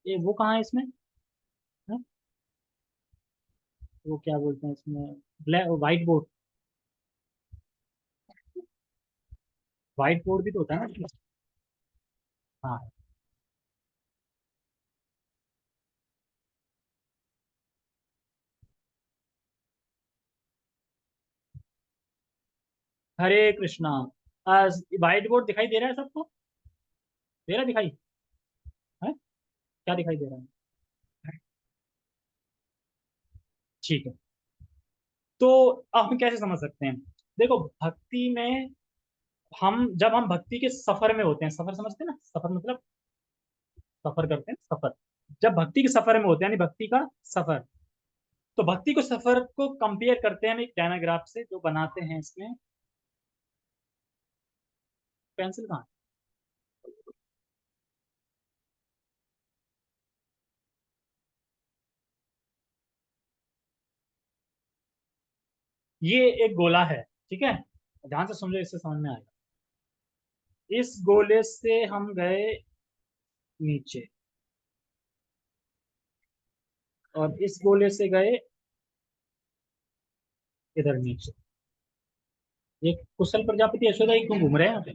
ये वो कहाँ है इसमें? है? वो क्या बोलते हैं इसमें? Black white board. White board भी तो होता है ना? हाँ। हरे कृष्णा। व्हाइट बोर्ड दिखाई दे रहा है सबको? दे रहा है दिखाई? है? क्या दिखाई दे रहा है? ठीक है। तो अब हम कैसे समझ सकते हैं? देखो भक्ति में हम जब हम भक्ति के सफर में होते हैं, सफर समझते हैं ना, सफर मतलब सफर करते हैं सफर। जब भक्ति के सफर में होते हैं, यानी भक्ति का सफर, तो भक्ति को सफर को कंपेयर करते हैं हम एक डायनाग्राफ से जो बनाते हैं इसमें। पेंसिल कहाँ ये एक गोला है, ठीक है, ध्यान से समझो, इससे समझ में आएगा। इस गोले से हम गए नीचे, और इस गोले से गए इधर नीचे। ये कुशल प्रजापति यशोदा ही क्यों घूम रहे हैं यहाँ पे?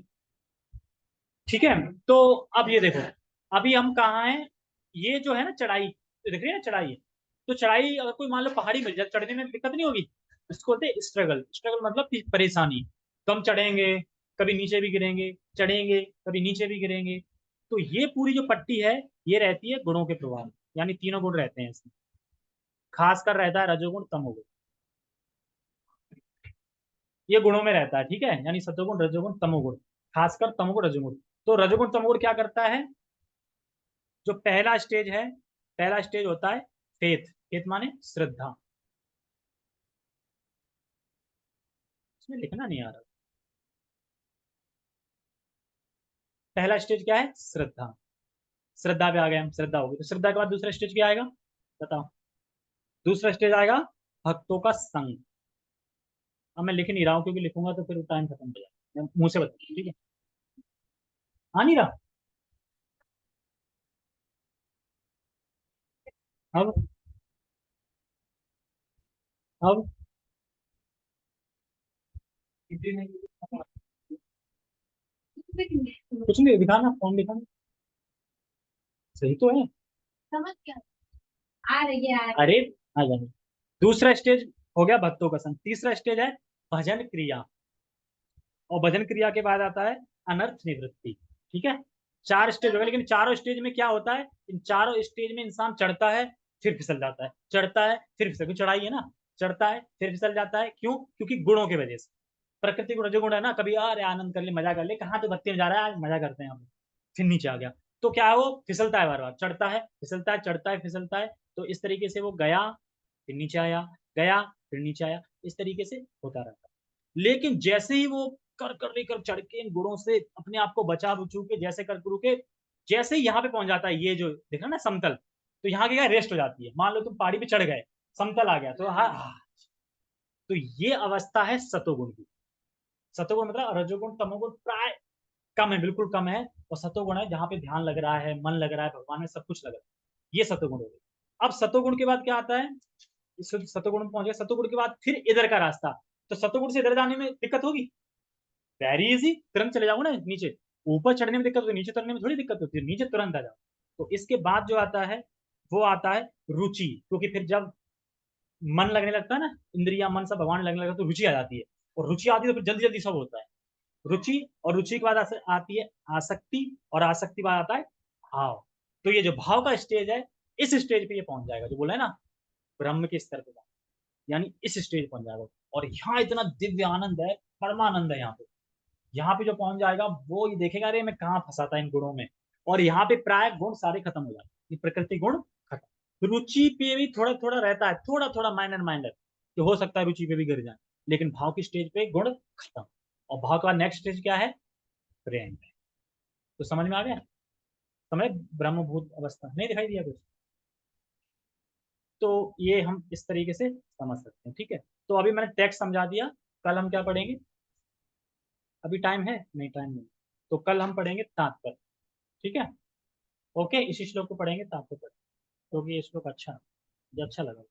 ठीक है, तो अब ये देखो, अभी हम कहाँ हैं? ये जो है ना चढ़ाई, तो दिख रही है ना चढ़ाई? तो चढ़ाई अगर कोई मान लो पहाड़ी में चढ़ने में दिक्कत नहीं होगी, इसको बोलते हैं स्ट्रगल। स्ट्रगल मतलब परेशानी। कम चढ़ेंगे, कभी नीचे भी गिरेंगे, चढ़ेंगे कभी नीचे भी गिरेंगे। तो ये पूरी जो पट्टी है, ये रहती है गुणों के प्रभाव में, यानी तीनों गुण रहते हैं इसमें। खासकर रहता है रजोगुण तमोगुण, ये गुणों में रहता है, ठीक है, यानी सतोगुण रजोगुण तमोगुण, खासकर तमोगुण रजोगुण। तो रजोगुण तमोगुण क्या करता है? जो पहला स्टेज है, पहला स्टेज होता है फेथ। फेथ माने श्रद्धा। इसमें लिखना नहीं आ रहा। पहला स्टेज क्या है? श्रद्धा। श्रद्धा पे आ गए हम, श्रद्धा होगी, तो श्रद्धा के बाद दूसरा स्टेज क्या आएगा? बताओ। दूसरा स्टेज आएगा भक्तों का संग। अब मैं लिख नहीं रहा हूँ, क्योंकि लिखूंगा तो फिर टाइम खत्म हो जाएगा, मैं मुंह से बताऊँ, ठीक है? आ नहीं रहा। अब अब कुछ नहीं दिखाना, फॉर्म दिखाना। सही तो है। समझ क्या आ रही है? अरे आ जाएंगे। दूसरा स्टेज हो गया भक्तों का संग। तीसरा स्टेज है भजन क्रिया, और भजन क्रिया के बाद आता है अनर्थ निवृत्ति। ठीक है, चार स्टेज हो गए, लेकिन चारों स्टेज में क्या होता है? इन चारों स्टेज में इंसान चढ़ता है, फिर फिसल जाता है, चढ़ता है फिर फिसल, चढ़ाई है ना, चढ़ता है फिर फिसल जाता है। क्यों? क्योंकि गुणों की वजह से। प्रकृति गुण जो गुण है ना, कभी अरे आनंद कर ले, मजा कर ले, कहाँ तो भक्ति में जा रहा है, आज मजा करते हैं हम, फिर नीचे आ गया। तो क्या है, वो फिसलता है, बार बार चढ़ता है फिसलता है, चढ़ता है फिसलता है। तो इस तरीके से वो गया फिर नीचे आया, गया फिर नीचे आया, इस तरीके से होता रहता है। लेकिन जैसे ही वो कर कर लेकर चढ़ के इन गुणों से अपने आप को बचा बुचू के, जैसे कर करू के, जैसे ही यहाँ पे पहुंच जाता है, ये जो देखा ना समतल, तो यहाँ की क्या रेस्ट हो जाती है। मान लो तुम पहाड़ी पे चढ़ गए, समतल आ गया, तो हाँ, तो ये अवस्था है सतोगुण की। सतोगुण मतलब रजोगुण तमोगुण प्राय कम है, बिल्कुल कम है। और सतोगुण है जहाँ पे ध्यान लग रहा है, मन लग रहा है, भगवान में सब कुछ लग रहा है, ये सतोगुण हो गया। अब सतोगुण के बाद क्या आता है? इस सतोगुण में पहुंच गया, सतोगुण के बाद फिर इधर का रास्ता। तो सतोगुण से इधर जाने में दिक्कत होगी? वेरी इजी, तुरंत चले जाओ ना नीचे। ऊपर चढ़ने में दिक्कत होती है, नीचे उतरने में थोड़ी दिक्कत होती है, नीचे तुरंत आ जाओ। तो इसके बाद जो आता है, वो आता है रुचि। क्योंकि फिर जब मन लगने लगता है ना, इंद्रिया मन सब भगवान लगने लगता है, तो रुचि आ जाती है। और रुचि आती है तो फिर जल्दी जल्दी सब होता है। रुचि, और रुचि के बाद आती है आसक्ति, और आसक्ति बाद आता है भाव। तो ये जो भाव का स्टेज है, इस स्टेज पे ये पहुंच जाएगा, जो बोला है ना, ब्रह्म के स्तर पे, यानी इस स्टेज पहुंच जाएगा। और यहाँ इतना दिव्य आनंद है, परमानंद है यहाँ पे। यहाँ पे जो पहुंच जाएगा, वो ये देखेगा अरे मैं कहाँ फंसा था इन गुणों में। और यहाँ पे प्राय गुण सारे खत्म हो जाते हैं, ये प्रकृति गुण खत्म। रुचि पे भी थोड़ा थोड़ा रहता है, थोड़ा थोड़ा माइनर माइनर, कि हो सकता है रुचि पे भी गिर जाए, लेकिन भाव की स्टेज पे गुण खत्म। और भाव का नेक्स्ट स्टेज क्या है? प्रेम। तो समझ में आ गया? समझ? ब्रह्मभूत अवस्था नहीं दिखाई दिया कुछ? तो ये हम इस तरीके से समझ सकते हैं, ठीक है। तो अभी मैंने टेक्स्ट समझा दिया। कल हम क्या पढ़ेंगे? अभी टाइम है? नहीं, टाइम नहीं। तो कल हम पढ़ेंगे तात्पर्य, ठीक है। ओके, इसी श्लोक को पढ़ेंगे तात्पर्य, क्योंकि ये श्लोक अच्छा, मुझे अच्छा लगा।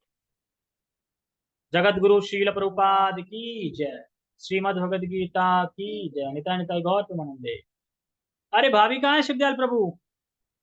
जगत गुरु शील प्रभुपाद की जय। श्रीमद् भगवद गीता की जय। निताय निताय गौर प्रेमानंदे। अरे भाभी कहाँ है शिवदयाल प्रभु?